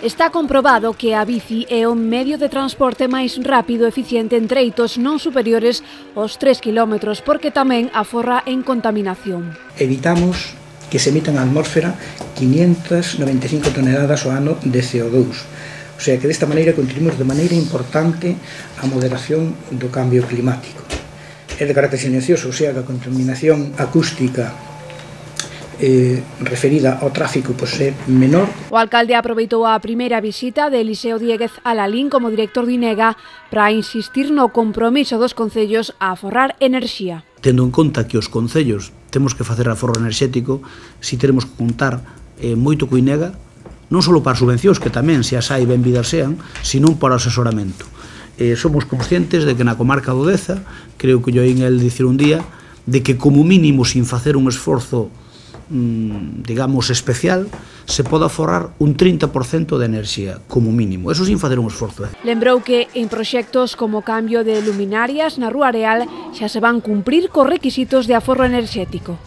Está comprobado que a bici é o medio de transporte máis rápido e eficiente en treitos non superiores aos 3 km, porque tamén aforra en contaminación. Evitamos que se emitan á atmósfera 595 toneladas ao ano de CO2. O sea que desta maneira contribuímos de maneira importante á moderación do cambio climático. É de carácter silencioso, o sea que a contaminación acústica referida ao tráfico é menor. O alcalde aproveitou a primeira visita de Eliseo Dieguez a Lalín como director do INEGA para insistir no compromiso dos concellos a aforrar enerxía. Tendo en conta que os concellos temos que facer aforro enerxético, si teremos que contar moito co INEGA, non só para subvencións, que tamén se as hai benvidas sean, sino para o asesoramento. Somos conscientes de que na comarca do Deza, creo que yo oín el dicir un día, de que como mínimo sin facer un esforzo digamos especial, se pode aforrar un 30% de enerxía, como mínimo, eso sin facer un esforzo. Lembrou que en proxectos como cambio de luminarias na Rúa Areal xa se van cumprir cos requisitos de aforro enerxético.